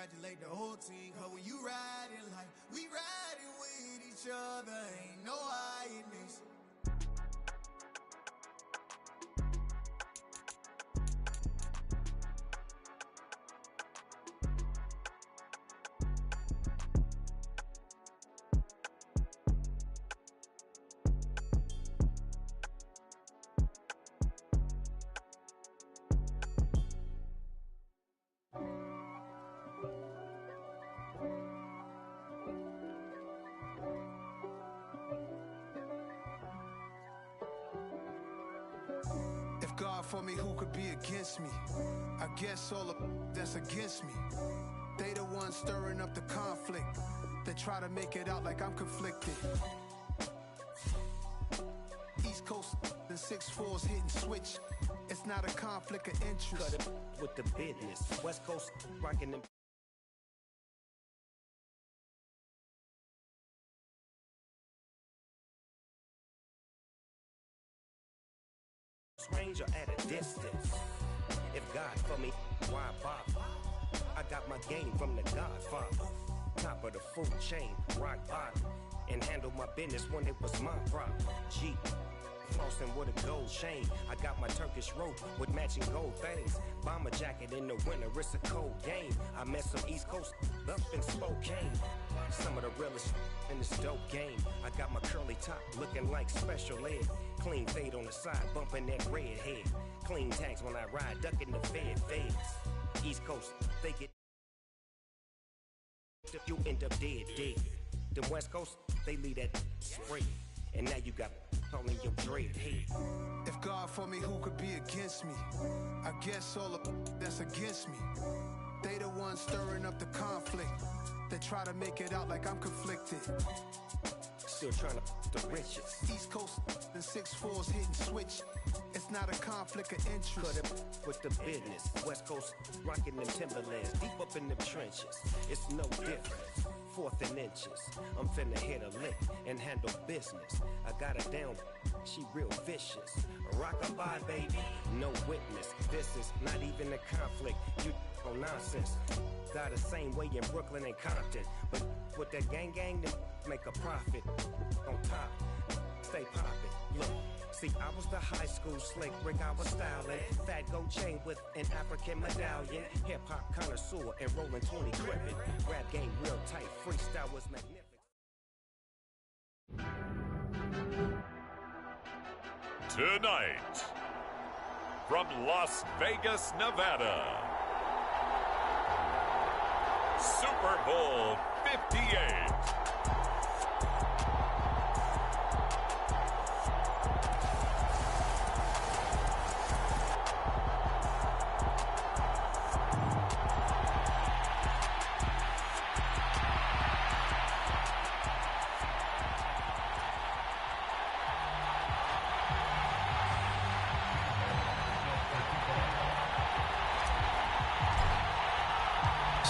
congratulate the whole team. Cause when you riding like we riding with each other, ain't no hiding this. If God for me, who could be against me? I guess all of that's against me. They the ones stirring up the conflict. They try to make it out like I'm conflicted. East Coast and 6'4's hitting switch. It's not a conflict of interest. Cut it with the business. West Coast rocking them. Stranger at a distance. If God for me, why bother? I got my game from the Godfather. Top of the food chain, rock bottom. And handle my business when it was my problem. Jeep, flossing with a gold chain. I got my Turkish rope with matching gold things. Bomber jacket in the winter, it's a cold game. I met some East Coast up in Spokane. Some of the realest in this dope game. I got my curly top looking like special ed. Clean fade on the side, bumping that red head. Clean tags when I ride, ducking the feds. East Coast, they get if you end up dead. The West Coast, they leave that spray. And now you got all in your dread head. If God for me, who could be against me? I guess all of that's against me. They the ones stirring up the conflict. They try to make it out like I'm conflicted. Still trying to the riches. East Coast and 6'4's hitting switch. It's not a conflict of interest. Cut it with the business. West Coast rocking them Timberlands. Deep up in them trenches. It's no different. Fourth and inches. I'm finna hit a lick and handle business. I got her down. She real vicious. Rock-a-bye, baby. No witness. This is not even a conflict. You on nonsense. Got the same way in Brooklyn and Compton. But with that gang, then make a profit. On top, stay poppin'. Look, see, I was the high school slick Rick, I was styling. Fat gold chain with an African medallion. Hip-hop connoisseur and rolling 20 gripping. Rap game real tight, freestyle was magnificent. Tonight, from Las Vegas, Nevada, Super Bowl 58.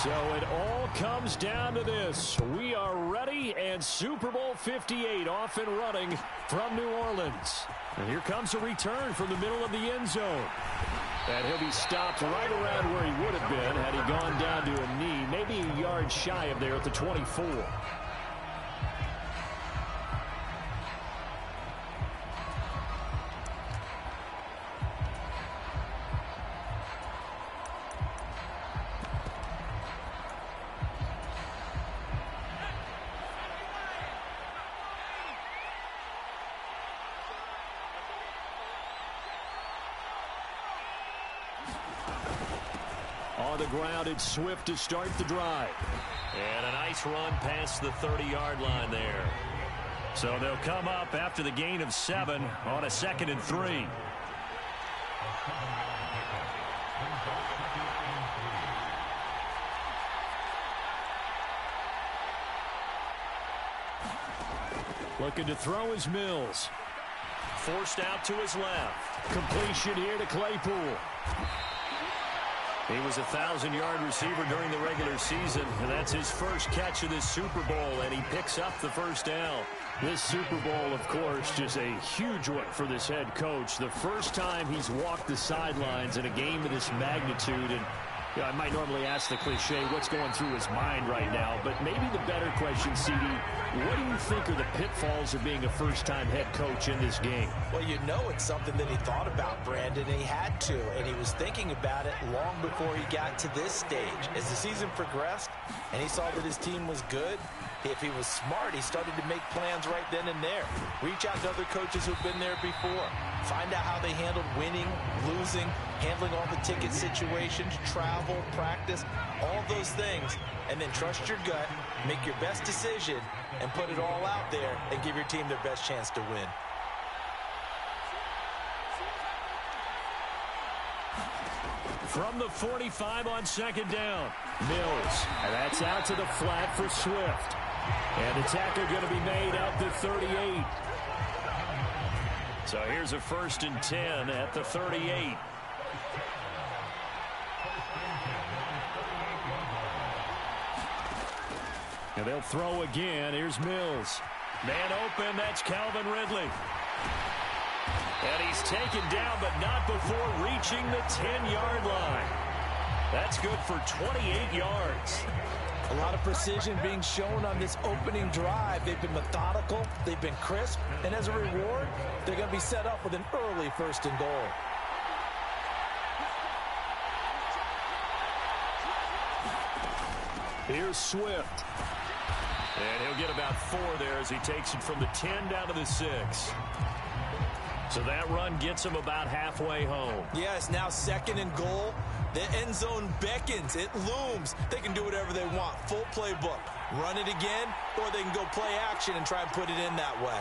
So it all comes down to this. We are ready, and Super Bowl 58 off and running from New Orleans. And here comes a return from the middle of the end zone. And he'll be stopped right around where he would have been had he gone down to a knee, maybe a yard shy of there at the 24. On the ground, it's Swift to start the drive. And a nice run past the 30-yard line there. So they'll come up after the gain of 7 on a 2nd and 3. Looking to throw is Mills. Forced out to his left. Completion here to Claypool. He was a 1,000-yard receiver during the regular season, and that's his first catch of this Super Bowl, and he picks up the first down. This Super Bowl, of course, just a huge one for this head coach. The first time he's walked the sidelines in a game of this magnitude, and Yeah, I might normally ask the cliche, what's going through his mind right now, but maybe the better question, CD, what do you think are the pitfalls of being a first-time head coach in this game? Well, you know it's something that he thought about, Brandon, and he had to, and he was thinking about it long before he got to this stage. As the season progressed and he saw that his team was good, if he was smart, he started to make plans right then and there. Reach out to other coaches who've been there before. Find out how they handled winning, losing, handling all the ticket situations, travel, practice, all those things. And then trust your gut, make your best decision, and put it all out there and give your team their best chance to win. From the 45 on second down, Mills. And that's out to the flat for Swift. And the tackle going to be made out to 38. So here's a 1st and 10 at the 38. And they'll throw again. Here's Mills. Man open, that's Calvin Ridley. And he's taken down, but not before reaching the 10-yard line. That's good for 28 yards. A lot of precision being shown on this opening drive. They've been methodical, they've been crisp, and as a reward, they're going to be set up with an early 1st and goal. Here's Swift. And he'll get about 4 there as he takes it from the 10 down to the 6. So that run gets him about halfway home. Yeah, it's now 2nd and goal. The end zone beckons. It looms. They can do whatever they want. Full playbook. Run it again, or they can go play action and try and put it in that way.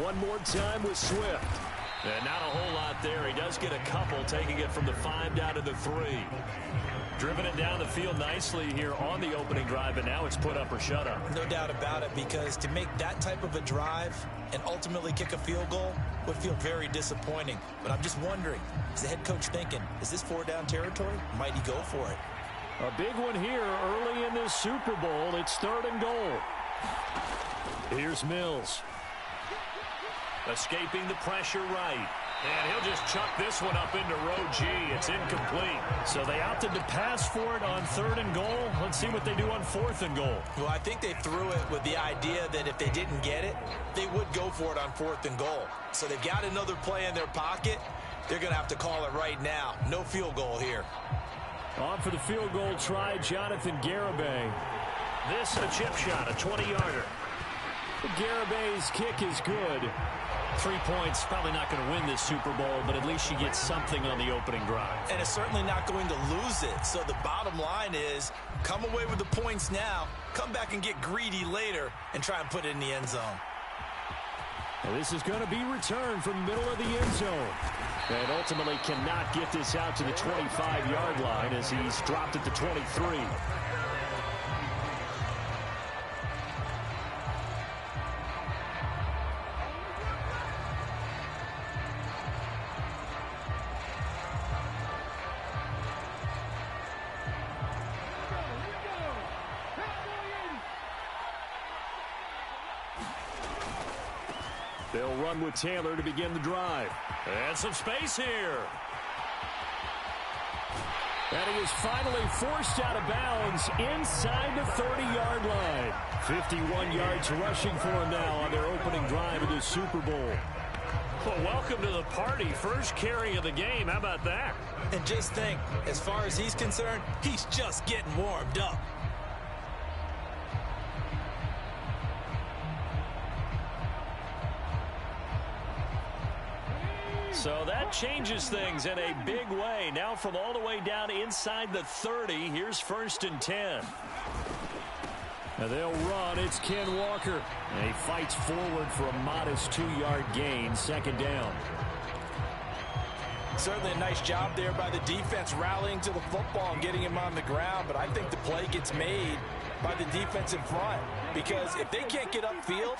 One more time with Swift. And not a whole lot there. He does get a couple, taking it from the 5 down to the 3. Driven it down the field nicely here on the opening drive, and now it's put up or shut up. No doubt about it, because to make that type of a drive and ultimately kick a field goal would feel very disappointing. But I'm just wondering, is the head coach thinking, is this 4-down territory? Might he go for it? A big one here early in this Super Bowl. It's 3rd and goal. Here's Mills. Escaping the pressure right. And he'll just chuck this one up into row G. It's incomplete. So they opted to pass for it on 3rd and goal. Let's see what they do on 4th and goal. Well, I think they threw it with the idea that if they didn't get it, they would go for it on 4th and goal. So they've got another play in their pocket. They're going to have to call it right now. No field goal here. On for the field goal try, Jonathan Garibay. This a chip shot, a 20-yarder. Garibay's kick is good. 3 points, probably not going to win this Super Bowl, but at least she gets something on the opening drive. And it's certainly not going to lose it. So the bottom line is, come away with the points now, come back and get greedy later, and try and put it in the end zone. Well, this is going to be returned from the middle of the end zone. And ultimately cannot get this out to the 25-yard line as he's dropped at the 23. They'll run with Taylor to begin the drive. And some space here. And he is finally forced out of bounds inside the 30-yard line. 51 yards rushing for him now on their opening drive of the Super Bowl. Well, welcome to the party. First carry of the game. How about that? And just think, as far as he's concerned, he's just getting warmed up. So that changes things in a big way. Now from all the way down inside the 30, here's 1st and 10. And they'll run. It's Ken Walker. And he fights forward for a modest 2-yard gain, 2nd down. Certainly a nice job there by the defense rallying to the football and getting him on the ground. But I think the play gets made by the defense in front. Because if they can't get upfield,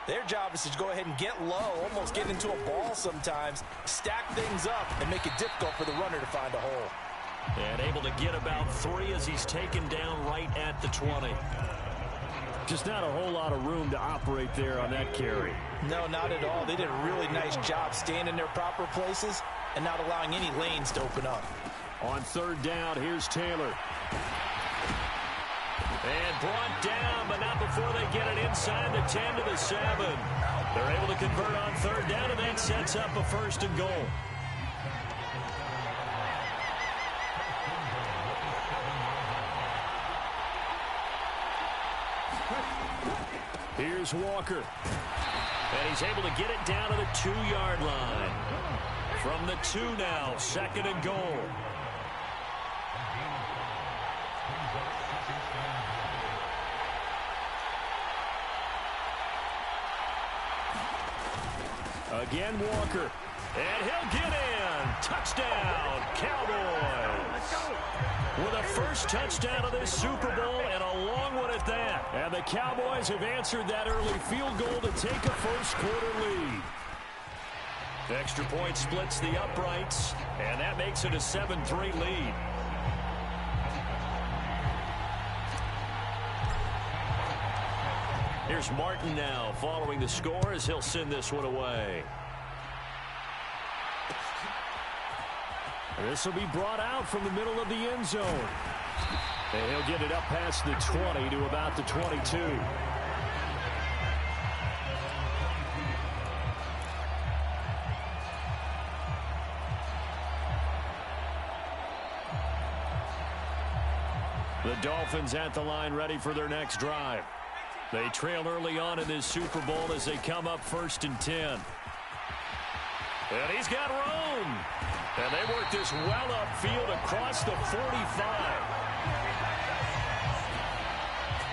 their job is to go ahead and get low, almost get into a ball sometimes, stack things up, and make it difficult for the runner to find a hole. And able to get about 3 as he's taken down right at the 20. Just not a whole lot of room to operate there on that carry. No, not at all. They did a really nice job staying in their proper places and not allowing any lanes to open up. On third down, here's Taylor. And brought down, but not before they get it inside the 10 to the 7. They're able to convert on third down, and that sets up a first and goal. Here's Walker. And he's able to get it down to the 2-yard line. From the 2 now, second and goal. Again, Walker. And he'll get in. Touchdown, Cowboys. With a first touchdown of this Super Bowl and a long one at that. And the Cowboys have answered that early field goal to take a first-quarter lead. Extra point splits the uprights, and that makes it a 7-3 lead. Here's Martin now following the score as he'll send this one away. This will be brought out from the middle of the end zone. And he'll get it up past the 20 to about the 22. The Dolphins at the line ready for their next drive. They trail early on in this Super Bowl as they come up 1st and 10. And he's got room. And they work this well upfield across the 45.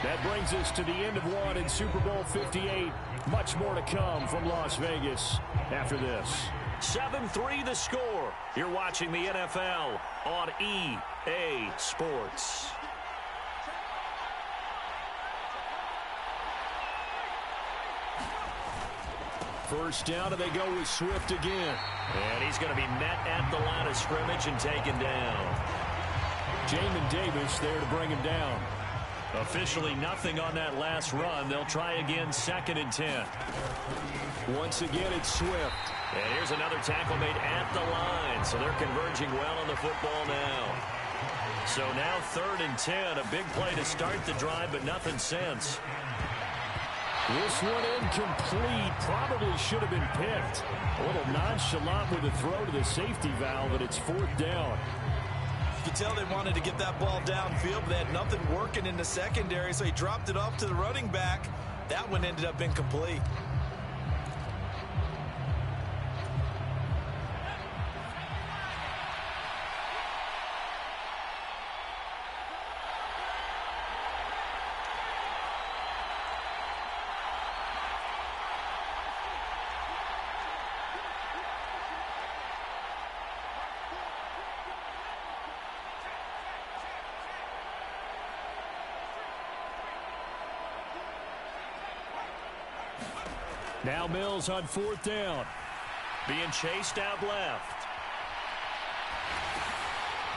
That brings us to the end of one in Super Bowl 58. Much more to come from Las Vegas after this. 7-3 the score. You're watching the NFL on EA Sports. First down, and they go with Swift again. And he's going to be met at the line of scrimmage and taken down. Jamin Davis there to bring him down. Officially nothing on that last run. They'll try again 2nd and 10. Once again, it's Swift. And here's another tackle made at the line. So they're converging well on the football now. So now 3rd and 10. A big play to start the drive, but nothing since. This one incomplete. Probably should have been picked. A little nonchalant with the throw to the safety valve, and it's 4th down. You can tell they wanted to get that ball downfield, but they had nothing working in the secondary, so he dropped it off to the running back. That one ended up incomplete. Now Mills on 4th down. Being chased out left.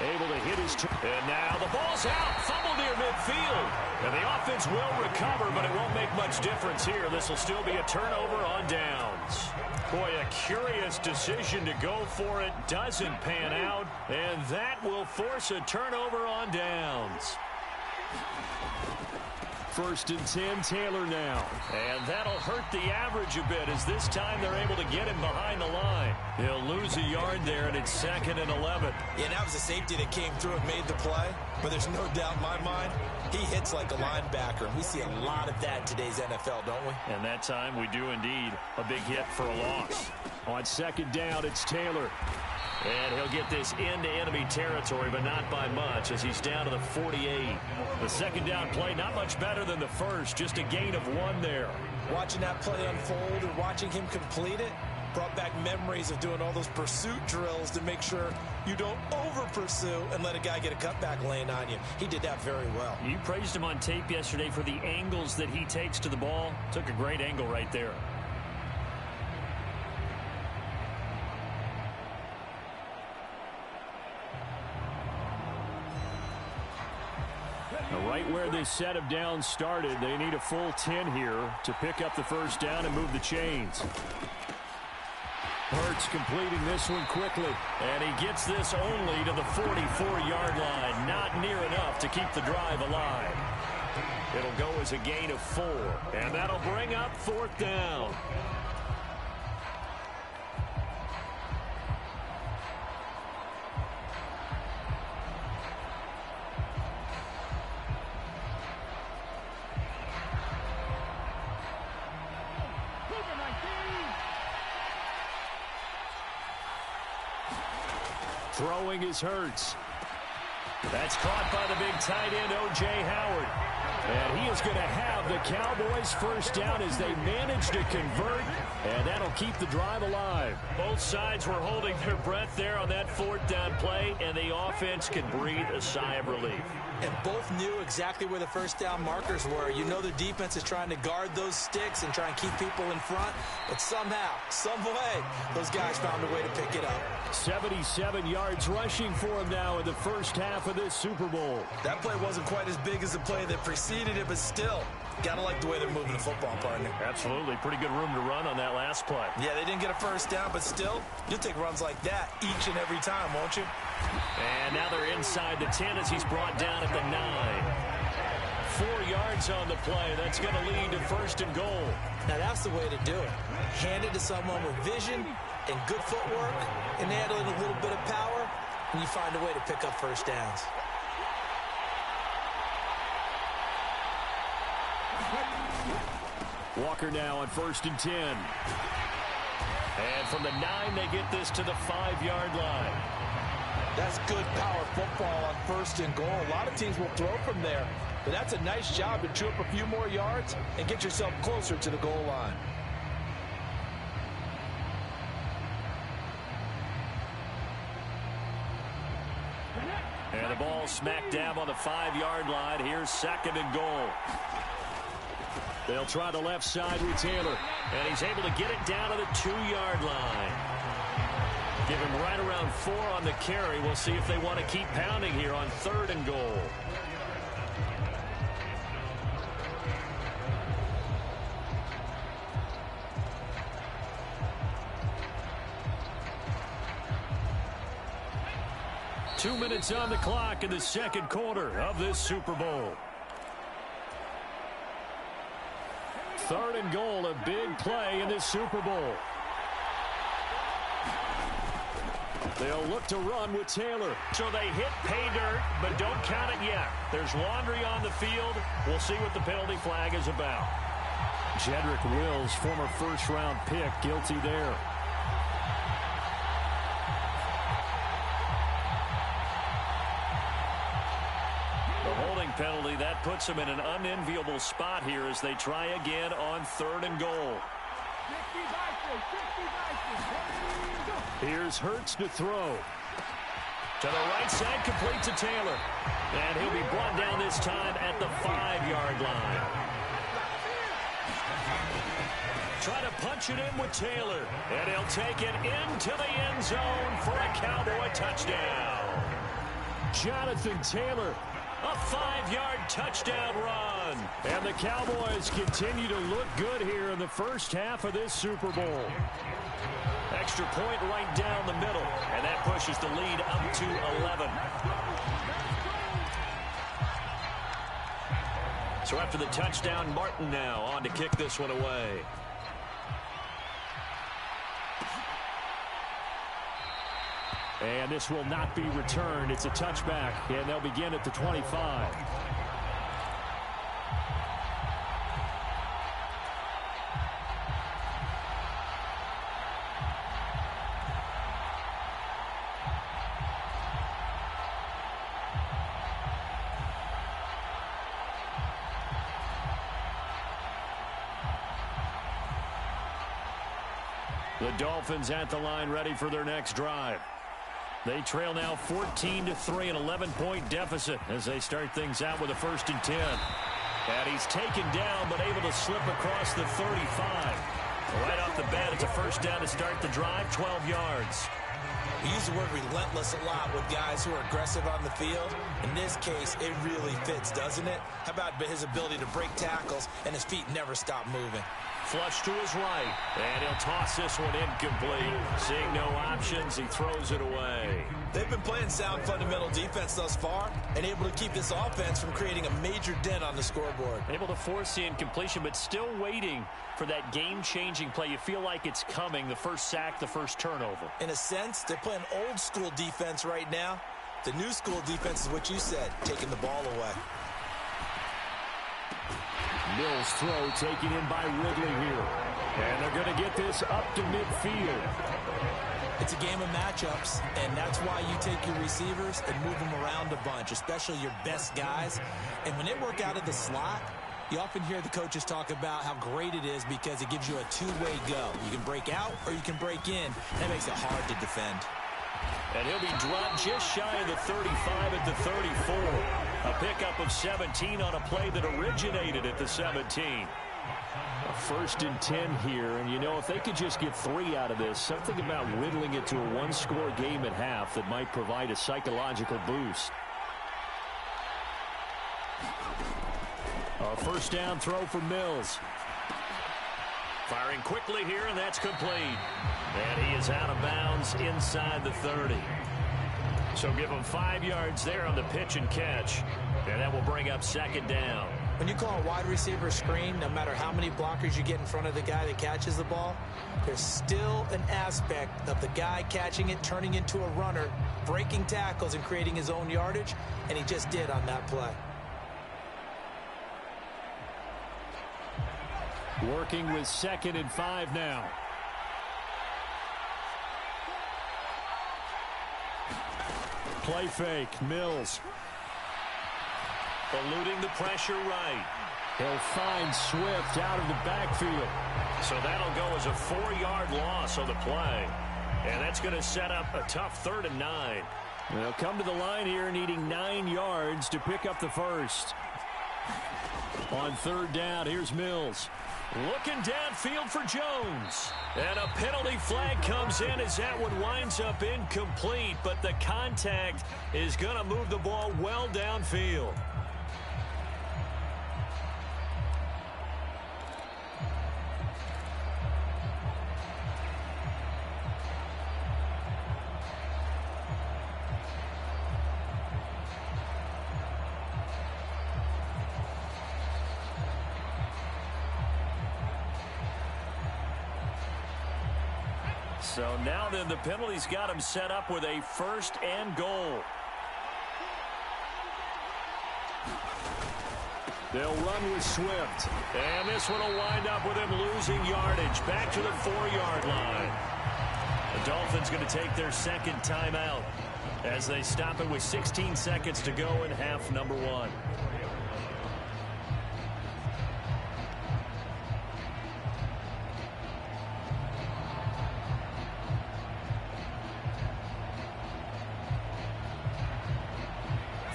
Able to hit his... And now the ball's out. Fumble near midfield. And the offense will recover, but it won't make much difference here. This will still be a turnover on downs. Boy, a curious decision to go for it. Doesn't pan out. And that will force a turnover on downs. 1st and 10, Taylor now. And that'll hurt the average a bit as this time they're able to get him behind the line. He'll lose a yard there, and it's 2nd and 11. Yeah, that was a safety that came through and made the play. But there's no doubt in my mind, he hits like a linebacker. And we see a lot of that in today's NFL, don't we? And that time we do indeed. A big hit for a loss. On 2nd down, it's Taylor. And he'll get this into enemy territory, but not by much as he's down to the 48. The 2nd down play, not much better than the first, just a gain of 1 there. Watching that play unfold and watching him complete it brought back memories of doing all those pursuit drills to make sure you don't over-pursue and let a guy get a cutback lane on you. He did that very well. You praised him on tape yesterday for the angles that he takes to the ball. Took a great angle right there. Right where this set of downs started, they need a full 10 here to pick up the first down and move the chains. Hurts completing this one quickly. And he gets this only to the 44-yard line. Not near enough to keep the drive alive. It'll go as a gain of 4. And that'll bring up 4th down. Throwing is Hurts. That's caught by the big tight end, O.J. Howard. And he is going to have the Cowboys first down as they manage to convert, and that'll keep the drive alive. Both sides were holding their breath there on that 4th down play, and the offense can breathe a sigh of relief. And both knew exactly where the first down markers were. You know the defense is trying to guard those sticks and try and keep people in front, but somehow, some way, those guys found a way to pick it up. 77 yards rushing for him now in the first half of this Super Bowl. That play wasn't quite as big as the play that preceded it, but still, gotta like the way they're moving the football, partner. Absolutely. Pretty good room to run on that last play. Yeah, they didn't get a first down, but still, you'll take runs like that each and every time, won't you? And now they're inside the 10 as he's brought down at the 9. 4 yards on the play. That's going to lead to 1st and goal. Now that's the way to do it. Hand it to someone with vision and good footwork, and add in a little bit of power, and you find a way to pick up first downs. Walker now on 1st and 10. And from the 9, they get this to the 5-yard line. That's good power football on 1st and goal. A lot of teams will throw from there, but that's a nice job to chew up a few more yards and get yourself closer to the goal line. And the ball smack dab on the 5-yard line. Here's 2nd and goal. They'll try the left side with Taylor. And he's able to get it down to the 2-yard line. Give him right around 4 on the carry. We'll see if they want to keep pounding here on 3rd and goal. Two minutes on the clock in the second quarter of this Super Bowl. 3rd and goal, a big play in this Super Bowl. They'll look to run with Taylor. So they hit pay dirt, but don't count it yet. There's laundry on the field. We'll see what the penalty flag is about. Jedrick Wills, former first-round pick, guilty there. Penalty that puts them in an unenviable spot here as they try again on 3rd and goal. Here's Hurts to throw. To the right side, complete to Taylor. And he'll be brought down this time at the 5-yard line. Try to punch it in with Taylor. And he'll take it into the end zone for a Cowboy touchdown. Jonathan Taylor. A 5-yard touchdown run. And the Cowboys continue to look good here in the first half of this Super Bowl. Extra point right down the middle. And that pushes the lead up to 11. So after the touchdown, Martin now on to kick this one away. And this will not be returned. It's a touchback, and they'll begin at the 25. The Dolphins at the line, ready for their next drive. They trail now 14-3, an 11-point deficit as they start things out with a 1st and 10. And he's taken down but able to slip across the 35. Right off the bat, it's a first down to start the drive, 12 yards. We use the word relentless a lot with guys who are aggressive on the field. In this case, it really fits, doesn't it? How about his ability to break tackles and his feet never stop moving? Flush to his right, and he'll toss this one incomplete. Seeing no options, he throws it away. They've been playing sound fundamental defense thus far and able to keep this offense from creating a major dent on the scoreboard. Able to force the incompletion, but still waiting for that game-changing play. You feel like it's coming, the first sack, the first turnover. In a sense, they're playing old-school defense right now. The new-school defense is what you said, taking the ball away. Mills' throw taken in by Ridley here. And they're going to get this up to midfield. It's a game of matchups, and that's why you take your receivers and move them around a bunch, especially your best guys. And when they work out of the slot, you often hear the coaches talk about how great it is because it gives you a two-way go. You can break out or you can break in. That makes it hard to defend. And he'll be dropped just shy of the 35 at the 34. A pickup of 17 on a play that originated at the 17. A 1st and 10 here, and you know, if they could just get 3 out of this, something about whittling it to a one-score game at half that might provide a psychological boost. A 1st down throw for Mills. Firing quickly here, and that's complete. And he is out of bounds inside the 30. So give him 5 yards there on the pitch and catch. And that will bring up 2nd down. When you call a wide receiver screen, no matter how many blockers you get in front of the guy that catches the ball, there's still an aspect of the guy catching it, turning into a runner, breaking tackles and creating his own yardage, and he just did on that play. Working with 2nd and 5 now. Play fake, Mills. Eluding the pressure right. He'll find Swift out of the backfield. So that'll go as a 4-yard loss on the play. And that's going to set up a tough 3rd and 9. They'll come to the line here needing 9 yards to pick up the first. On 3rd down, here's Mills. Looking downfield for Jones. And a penalty flag comes in as that one winds up incomplete. But the contact is going to move the ball well downfield. So now then the penalty's got him set up with a 1st and goal. They'll run with Swift. And this one will wind up with him losing yardage. Back to the 4-yard line. The Dolphins going to take their 2nd timeout as they stop it with 16 seconds to go in half number 1.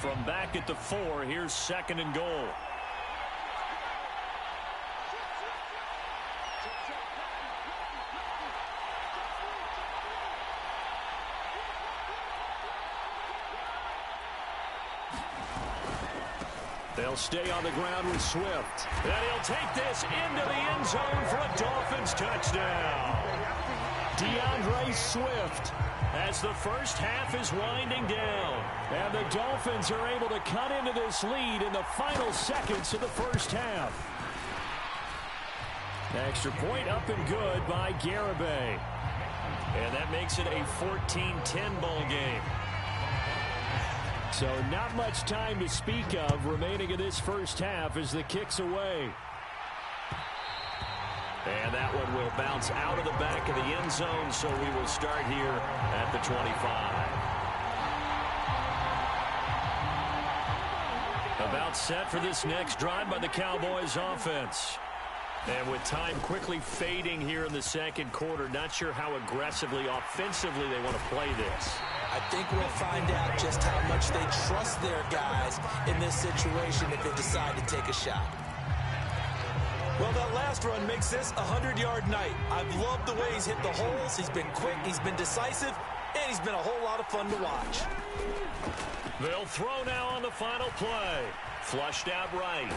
From back at the 4, here's 2nd and goal. They'll stay on the ground with Swift. And he'll take this into the end zone for a Dolphins touchdown. DeAndre Swift, as the first half is winding down. And the Dolphins are able to cut into this lead in the final seconds of the first half. Extra point up and good by Garibay. And that makes it a 14-10 ball game. So not much time to speak of remaining in this first half as the kick's away. And that one will bounce out of the back of the end zone, so we will start here at the 25. About set for this next drive by the Cowboys offense. And with time quickly fading here in the 2nd quarter, not sure how aggressively, offensively they want to play this. I think we'll find out just how much they trust their guys in this situation if they decide to take a shot. Well, that last run makes this a 100-yard night. I've loved the way he's hit the holes. He's been quick, he's been decisive, and he's been a whole lot of fun to watch. They'll throw now on the final play. Flushed out right.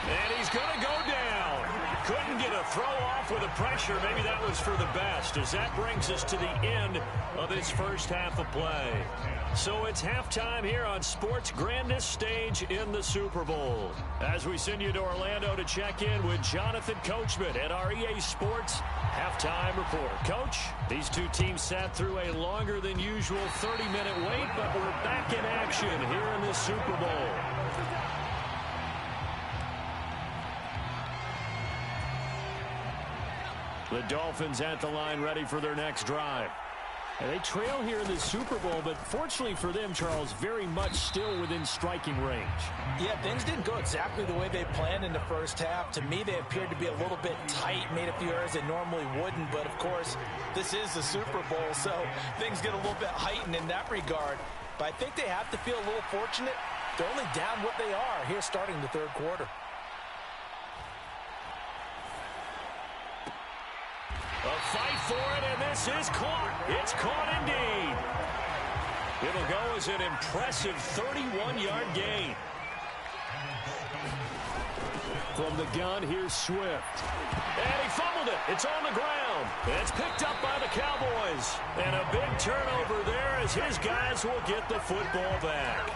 And he's going to go down. Couldn't get a throw off with the pressure. Maybe that was for the best, as that brings us to the end of this first half of play. So it's halftime here on sports' grandest stage in the Super Bowl. As we send you to Orlando to check in with Jonathan Coachman at our EA Sports halftime report. Coach, these two teams sat through a longer than usual 30-minute wait, but we're back in action here in the Super Bowl. The Dolphins at the line, ready for their next drive. And they trail here in the Super Bowl, but fortunately for them, Charles, very much still within striking range. Yeah, things didn't go exactly the way they planned in the first half. To me, they appeared to be a little bit tight, made a few errors they normally wouldn't. But, of course, this is the Super Bowl, so things get a little bit heightened in that regard. But I think they have to feel a little fortunate. They're only down what they are here starting the third quarter. A fight for it, and this is caught. It's caught indeed. It'll go as an impressive 31-yard gain. From the gun, here's Swift. And he fumbled it. It's on the ground. It's picked up by the Cowboys. And a big turnover there as his guys will get the football back.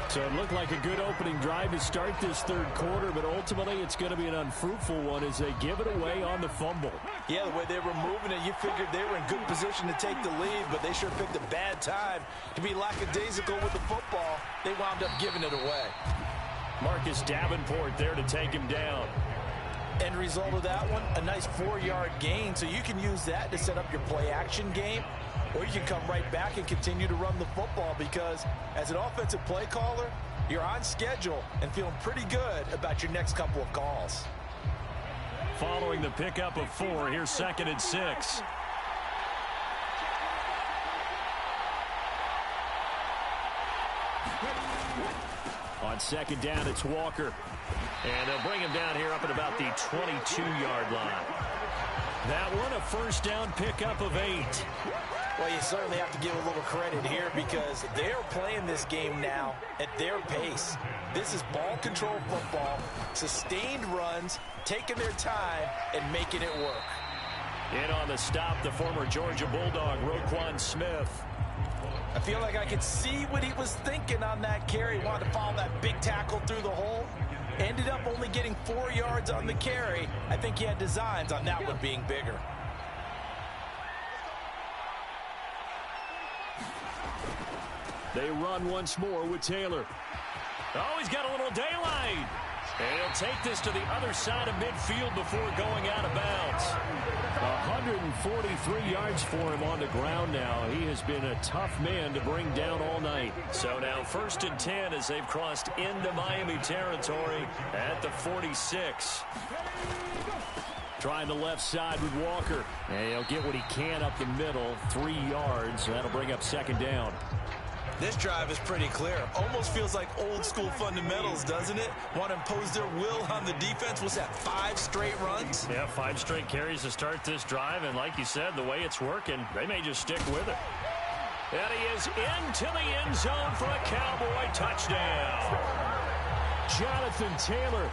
So it looked like a good opening drive to start this third quarter, but ultimately it's going to be an unfruitful one as they give it away on the fumble. Yeah, the way they were moving it, you figured they were in good position to take the lead, but they sure picked a bad time to be lackadaisical with the football. They wound up giving it away. Marcus Davenport there to take him down. End result of that one, a nice 4-yard gain, so you can use that to set up your play-action game, or you can come right back and continue to run the football because as an offensive play caller, you're on schedule and feeling pretty good about your next couple of calls. Following the pickup of 4, here's 2nd and 6. On 2nd down, it's Walker. And they'll bring him down here up at about the 22-yard line. That one, a first down pickup of 8. Well, you certainly have to give a little credit here because they're playing this game now at their pace. This is ball control football, sustained runs, taking their time, and making it work. In on the stop, the former Georgia Bulldog, Roquan Smith. I feel like I could see what he was thinking on that carry. Wanted to follow that big tackle through the hole. Ended up only getting 4 yards on the carry. I think he had designs on that one being bigger. They run once more with Taylor. Oh, he's got a little daylight. And he'll take this to the other side of midfield before going out of bounds. 143 yards for him on the ground now. He has been a tough man to bring down all night. So now 1st and 10 as they've crossed into Miami territory at the 46. Trying the left side with Walker. And he'll get what he can up the middle. 3 yards. That'll bring up 2nd down. This drive is pretty clear. Almost feels like old school fundamentals, doesn't it? Want to impose their will on the defense. What's that, 5 straight runs? Yeah, 5 straight carries to start this drive. And like you said, the way it's working, they may just stick with it. And he is into the end zone for a Cowboy touchdown. Jonathan Taylor,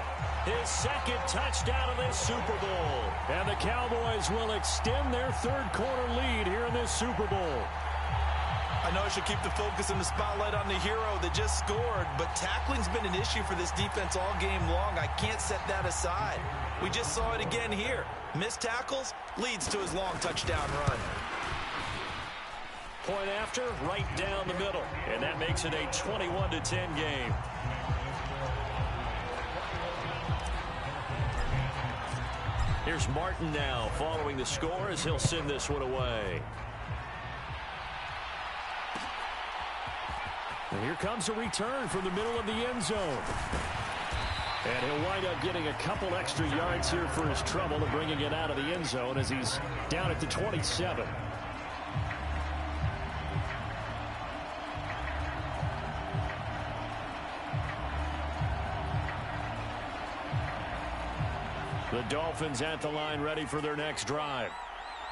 his 2nd touchdown of this Super Bowl. And the Cowboys will extend their third quarter lead here in this Super Bowl. I know I should keep the focus and the spotlight on the hero that just scored, but tackling's been an issue for this defense all game long. I can't set that aside. We just saw it again here. Missed tackles leads to his long touchdown run. Point after, right down the middle, and that makes it a 21-10 game. Here's Martin now following the score as he'll send this one away. And here comes a return from the middle of the end zone. And he'll wind up getting a couple extra yards here for his trouble and bringing it out of the end zone as he's down at the 27. The Dolphins at the line ready for their next drive.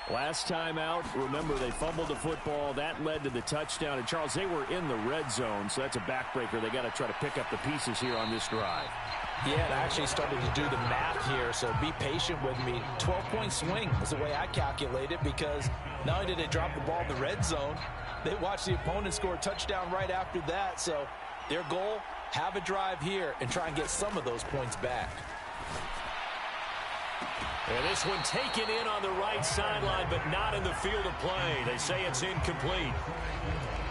Last time out, remember, they fumbled the football. That led to the touchdown. And, Charles, they were in the red zone, so that's a backbreaker. They got to try to pick up the pieces here on this drive. Yeah, and I actually started to do the math here, so be patient with me. 12-point swing is the way I calculate it, because not only did they drop the ball in the red zone, they watched the opponent score a touchdown right after that. So their goal, have a drive here and try and get some of those points back. And this one taken in on the right sideline, but not in the field of play. They say it's incomplete.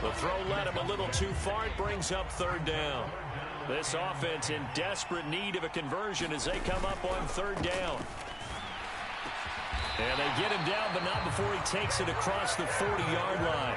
The throw led him a little too far. It brings up third down. This offense in desperate need of a conversion as they come up on third down. And they get him down, but not before he takes it across the 40-yard line.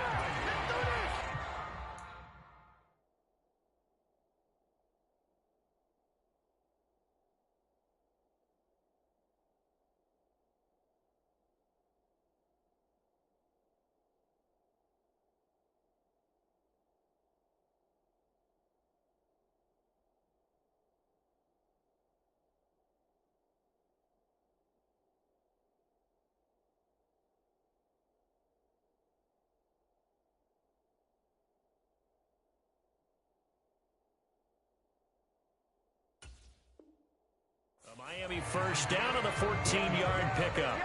Miami first down on the 14-yard pickup.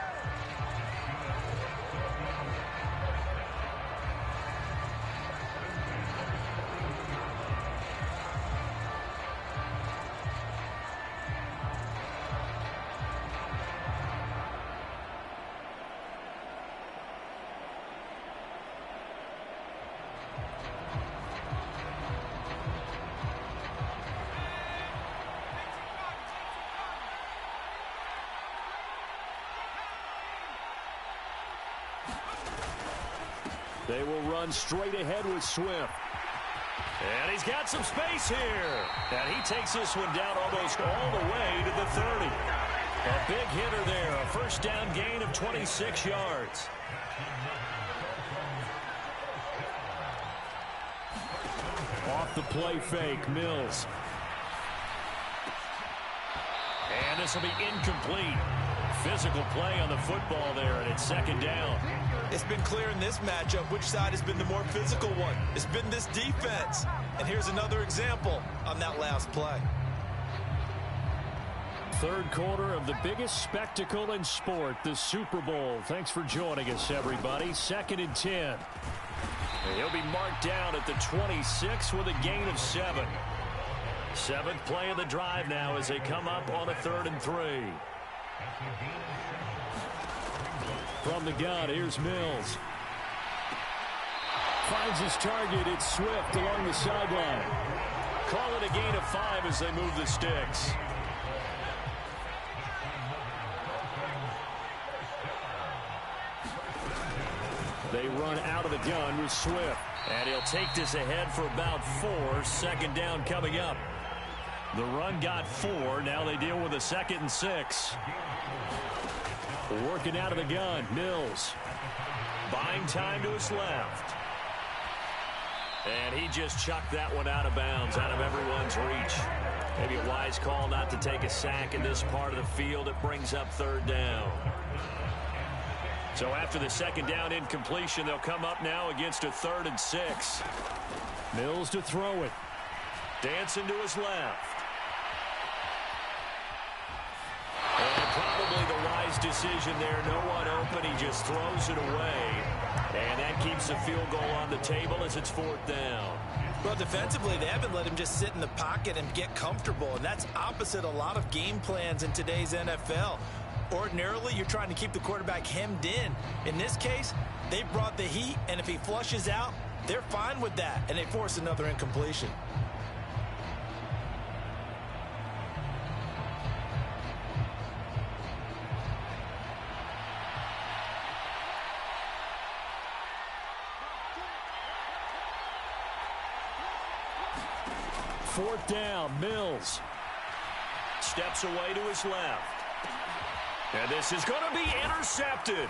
They will run straight ahead with Swift. And he's got some space here. And he takes this one down almost all the way to the 30. A big hitter there. A first down gain of 26 yards. Off the play fake, Mills. And this will be incomplete. Physical play on the football there, and it's second down. It's been clear in this matchup which side has been the more physical one. It's been this defense. And here's another example on that last play. Third quarter of the biggest spectacle in sport, the Super Bowl. Thanks for joining us, everybody. 2nd and 10. And he'll be marked down at the 26 with a gain of 7. 7th play of the drive now as they come up on a 3rd and 3. From the gun, here's Mills. Finds his target. It's Swift along the sideline. Call it a gain of 5 as they move the sticks. They run out of the gun with Swift. And he'll take this ahead for about 4. 2nd down coming up. The run got 4. Now they deal with a 2nd and 6. Working out of the gun, Mills. Buying time to his left. And he just chucked that one out of bounds, out of everyone's reach. Maybe a wise call not to take a sack in this part of the field. It brings up 3rd down. So after the 2nd down incompletion, they'll come up now against a 3rd and 6. Mills to throw it. Dancing to his left. And probably the wise decision there. No one open. He just throws it away. And that keeps the field goal on the table as it's 4th down. Well, defensively, they haven't let him just sit in the pocket and get comfortable. And that's opposite a lot of game plans in today's NFL. Ordinarily, you're trying to keep the quarterback hemmed in. In this case, they brought the heat, and if he flushes out, they're fine with that, and they force another incompletion. Fourth down, Mills. Steps away to his left. And this is going to be intercepted.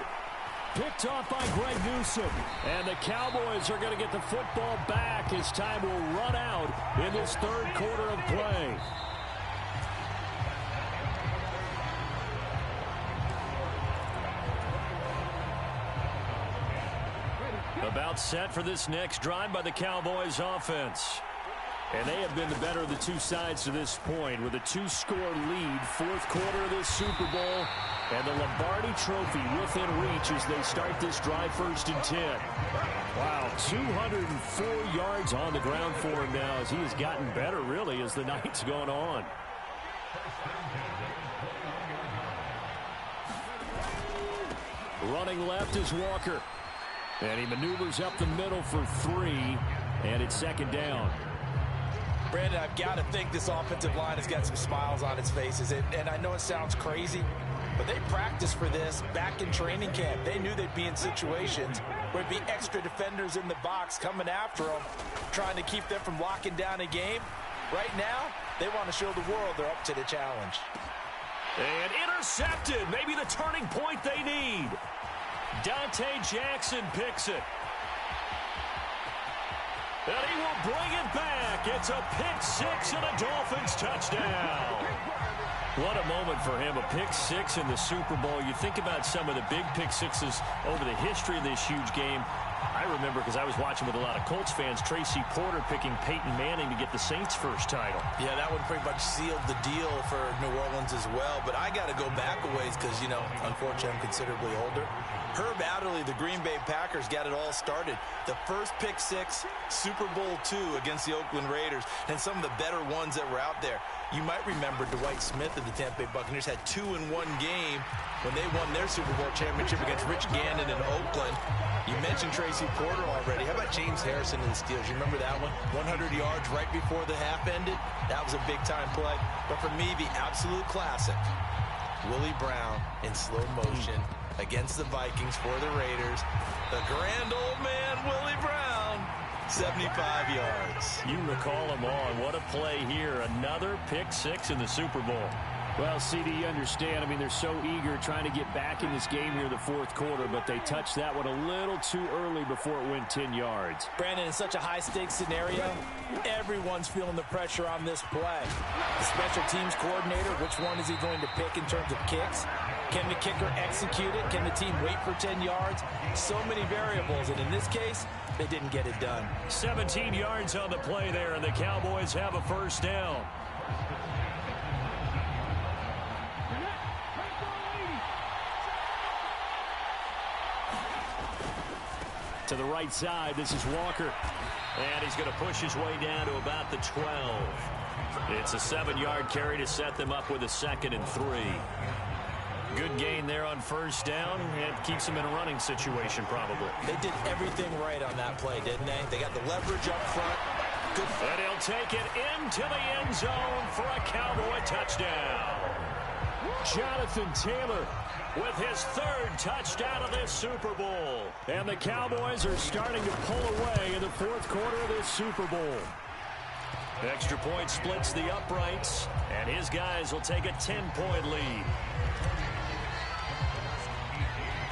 Picked off by Greg Newsome. And the Cowboys are going to get the football back as time will run out in this 3rd quarter of play. About set for this next drive by the Cowboys offense. And they have been the better of the two sides to this point with a 2-score lead, fourth quarter of this Super Bowl, and the Lombardi Trophy within reach as they start this drive 1st and 10. Wow, 204 yards on the ground for him now as he has gotten better, really, as the night's gone on. Running left is Walker. And he maneuvers up the middle for 3, and it's 2nd down. Brandon, I've got to think this offensive line has got some smiles on its faces. And I know it sounds crazy, but they practiced for this back in training camp. They knew they'd be in situations where there'd be extra defenders in the box coming after them, trying to keep them from locking down a game. Right now, they want to show the world they're up to the challenge. And intercepted. Maybe the turning point they need. Dante Jackson picks it. And he will bring it back. It's a pick-6 and a Dolphins touchdown. What a moment for him, a pick-6 in the Super Bowl. You think about some of the big pick-6s over the history of this huge game. I remember, because I was watching with a lot of Colts fans, Tracy Porter picking Peyton Manning to get the Saints' first title. Yeah, that one pretty much sealed the deal for New Orleans as well. But I got to go back a ways because, you know, unfortunately I'm considerably older. Herb Adderley, the Green Bay Packers, got it all started. The first pick-6, Super Bowl II against the Oakland Raiders, and some of the better ones that were out there. You might remember Dwight Smith of the Tampa Bay Buccaneers had 2 in one game when they won their Super Bowl championship against Rich Gannon in Oakland. You mentioned Tracy Porter already. How about James Harrison of the Steelers? You remember that one? 100 yards right before the half ended. That was a big-time play. But for me, the absolute classic, Willie Brown in slow motion against the Vikings for the Raiders. The grand old man, Willie Brown, 75 yards. You recall them all. What a play here. Another pick-6 in the Super Bowl. Well, CD, you understand. I mean, they're so eager trying to get back in this game here in the fourth quarter, but they touched that one a little too early before it went 10 yards. Brandon, in such a high-stakes scenario, everyone's feeling the pressure on this play. The special teams coordinator, which one is he going to pick in terms of kicks? Can the kicker execute it? Can the team wait for 10 yards? So many variables, and in this case, they didn't get it done. 17 yards on the play there, and the Cowboys have a first down. To the right side, this is Walker. And he's going to push his way down to about the 12. It's a 7-yard carry to set them up with a 2nd and 3. Good gain there on first down, and keeps them in a running situation probably. They did everything right on that play, didn't they? They got the leverage up front. Good. And he'll take it into the end zone for a Cowboy touchdown. Jonathan Taylor with his 3rd touchdown of this Super Bowl. And the Cowboys are starting to pull away in the fourth quarter of this Super Bowl. Extra point splits the uprights, and his guys will take a 10-point lead.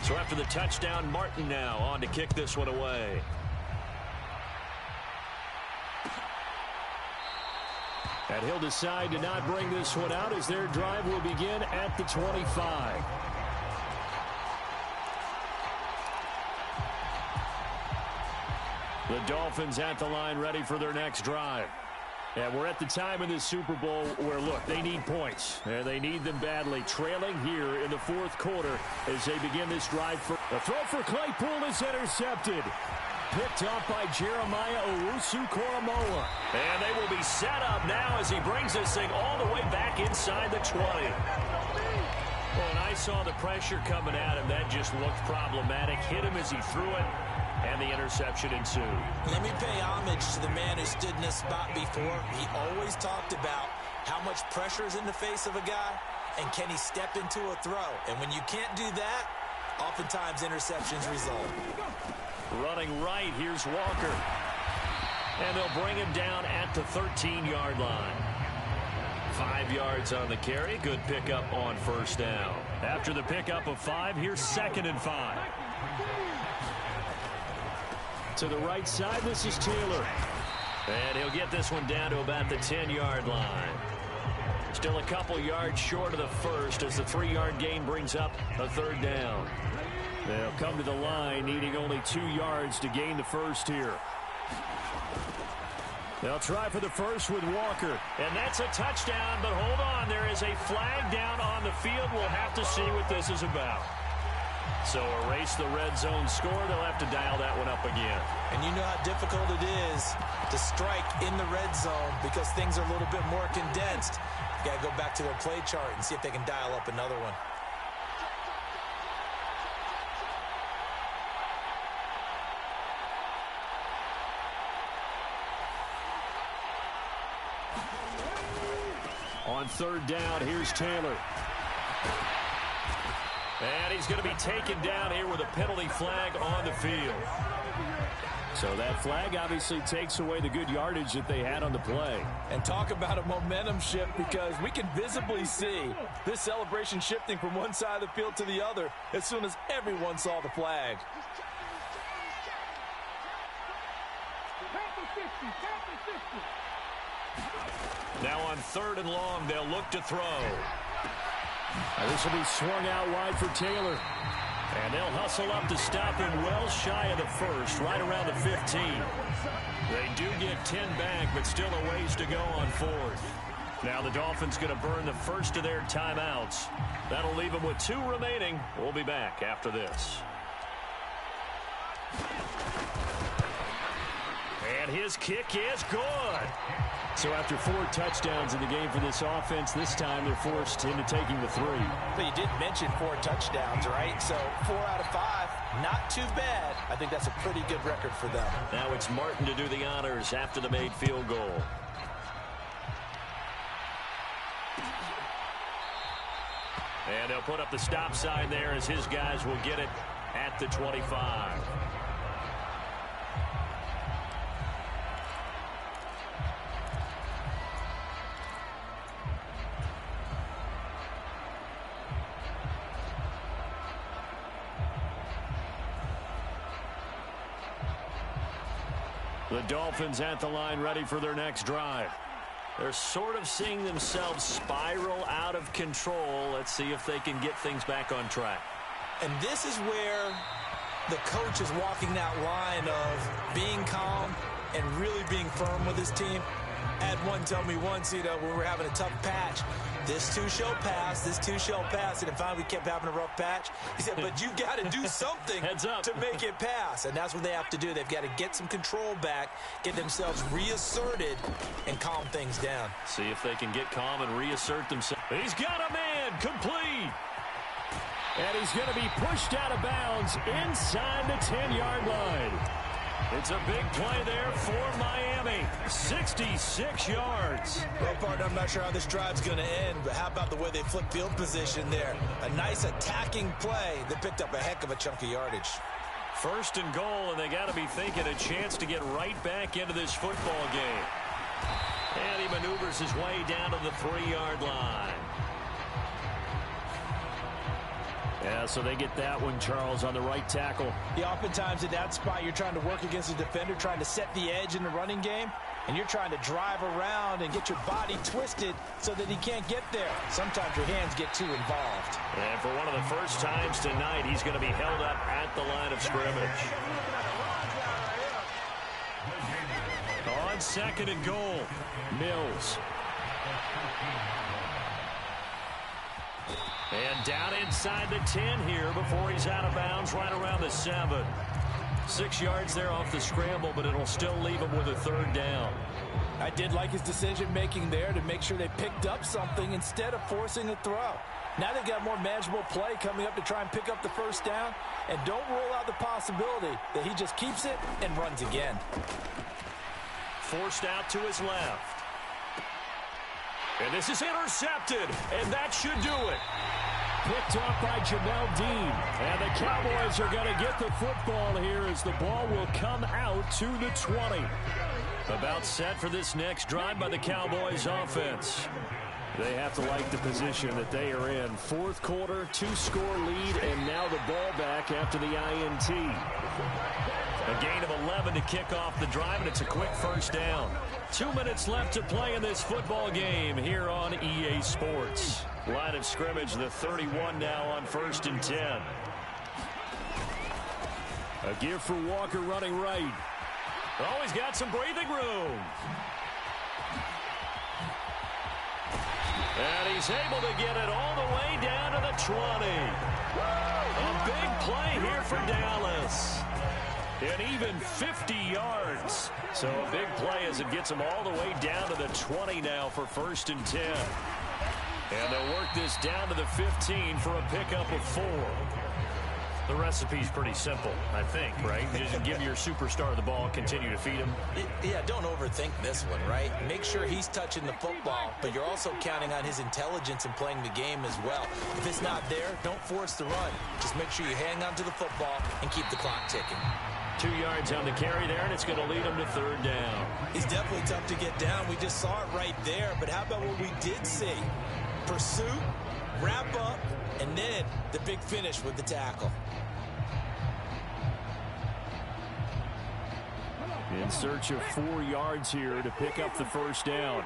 So after the touchdown, Martin now on to kick this one away. And he'll decide to not bring this one out as their drive will begin at the 25. The Dolphins at the line ready for their next drive. And we're at the time in this Super Bowl where, look, they need points. And they need them badly. Trailing here in the fourth quarter as they begin this drive. The throw for Claypool is intercepted. Picked up by Jeremiah Owusu-Koramoah. And they will be set up now as he brings this thing all the way back inside the 20. Well, and I saw the pressure coming at him. That just looked problematic. Hit him as he threw it. And the interception ensued. Let me pay homage to the man who stood in this spot before. He always talked about how much pressure is in the face of a guy, and can he step into a throw. And when you can't do that, oftentimes interceptions result. Running right, here's Walker. And they'll bring him down at the 13-yard line. 5 yards on the carry. Good pickup on first down. After the pickup of 5, here's 2nd and 5. To the right side, this is Taylor. And he'll get this one down to about the 10-yard line. Still a couple yards short of the first as the 3-yard gain brings up a third down. They'll come to the line needing only 2 yards to gain the first here. They'll try for the first with Walker. And that's a touchdown, but hold on. There is a flag down on the field. We'll have to see what this is about. So erase the red zone score. They'll have to dial that one up again. And you know how difficult it is to strike in the red zone because things are a little bit more condensed. You got to go back to their play chart and see if they can dial up another one. On third down, here's Taylor. And he's going to be taken down here with a penalty flag on the field. So that flag obviously takes away the good yardage that they had on the play. And talk about a momentum shift, because we can visibly see this celebration shifting from one side of the field to the other as soon as everyone saw the flag. Now on third and long, they'll look to throw. This will be swung out wide for Taylor. And they'll hustle up to stop him well shy of the first, right around the 15. They do get 10 back, but still a ways to go on fourth. Now the Dolphins going to burn the first of their timeouts. That'll leave them with 2 remaining. We'll be back after this. And his kick is good. So after 4 touchdowns in the game for this offense, this time they're forced into taking the 3. But you did mention 4 touchdowns, right? So 4 out of 5, not too bad. I think that's a pretty good record for them. Now it's Martin to do the honors after the made field goal. And they'll put up the stop sign there as his guys will get it at the 25. The Dolphins at the line ready for their next drive. They're sort of seeing themselves spiral out of control. Let's see if they can get things back on track. And this is where the coach is walking that line of being calm and really being firm with his team. I had one tell me once, when we were having a tough patch, this too shall pass, this too shall pass. And then finally we kept having a rough patch. He said, but you got to do something to make it pass. And that's what they have to do. They've got to get some control back, get themselves reasserted, and calm things down. See if they can get calm and reassert themselves. He's got a man, complete. And he's going to be pushed out of bounds inside the 10-yard line. It's a big play there for Miami. 66 yards. Well, partner, I'm not sure how this drive's going to end, but how about the way they flipped field position there? A nice attacking play that picked up a heck of a chunk of yardage. First and goal, and they got to be thinking a chance to get right back into this football game. And he maneuvers his way down to the 3-yard line. Yeah, so they get that one, Charles, on the right tackle. Yeah, oftentimes in that spot, you're trying to work against a defender, trying to set the edge in the running game, and you're trying to drive around and get your body twisted so that he can't get there. Sometimes your hands get too involved. And for one of the first times tonight, he's going to be held up at the line of scrimmage. On second and goal, Mills. And down inside the 10 here before he's out of bounds right around the 7. 6 yards there off the scramble, but it'll still leave him with a third down. I did like his decision-making there to make sure they picked up something instead of forcing a throw. Now they've got more manageable play coming up to try and pick up the first down, and don't rule out the possibility that he just keeps it and runs again. Forced out to his left. And this is intercepted, and that should do it. Picked off by Jamel Dean. And the Cowboys are going to get the football here as the ball will come out to the 20. About set for this next drive by the Cowboys offense. They have to like the position that they are in. Fourth quarter, 2-score lead, and now the ball back after the INT. A gain of 11 to kick off the drive, and it's a quick first down. 2 minutes left to play in this football game here on EA Sports. Line of scrimmage, the 31 now on 1st and 10. A give for Walker running right. Oh, he's got some breathing room. And he's able to get it all the way down to the 20. A big play here for Dallas. And even 50 yards. So a big play as it gets him all the way down to the 20 now for 1st and 10. And they'll work this down to the 15 for a pickup of 4. The recipe's pretty simple, I think, right? You just give your superstar the ball, continue to feed him. Yeah, don't overthink this one, right? Make sure he's touching the football, but you're also counting on his intelligence in playing the game as well. If it's not there, don't force the run. Just make sure you hang on to the football and keep the clock ticking. 2 yards on the carry there, and it's going to lead him to 3rd down. He's definitely tough to get down. We just saw it right there, but how about what we did see? Pursuit, wrap up, and then the big finish with the tackle. In search of 4 yards here to pick up the first down.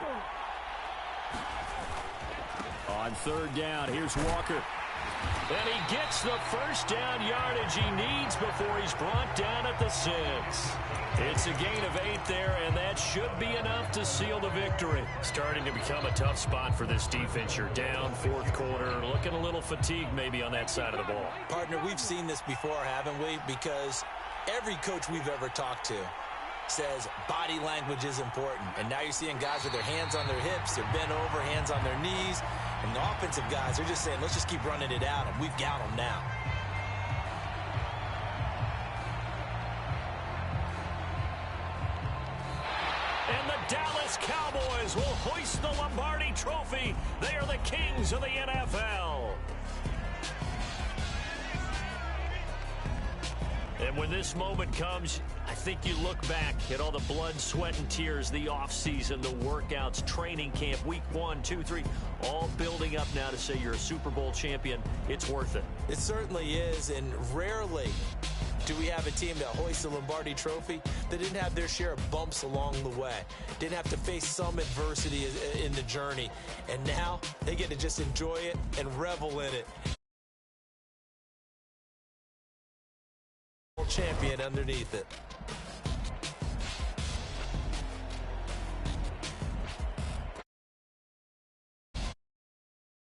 On 3rd down, here's Walker. And he gets the first down yardage he needs before he's brought down at the 6. It's a gain of 8 there, and that should be enough to seal the victory. Starting to become a tough spot for this defense. You're down 4th quarter, looking a little fatigued maybe on that side of the ball. Partner, we've seen this before, haven't we? Because every coach we've ever talked to says body language is important. And now you're seeing guys with their hands on their hips, they're bent over, hands on their knees. And the offensive guys, they're just saying, let's just keep running it out, and we've got them now. And the Dallas Cowboys will hoist the Lombardi Trophy. They are the kings of the NFL. And when this moment comes, I think you look back at all the blood, sweat, and tears, the offseason, the workouts, training camp, week 1, 2, 3, all building up now to say you're a Super Bowl champion. It's worth it. It certainly is, and rarely do we have a team that hoists the Lombardi Trophy that didn't have their share of bumps along the way, didn't have to face some adversity in the journey, and now they get to just enjoy it and revel in it. Champion underneath it.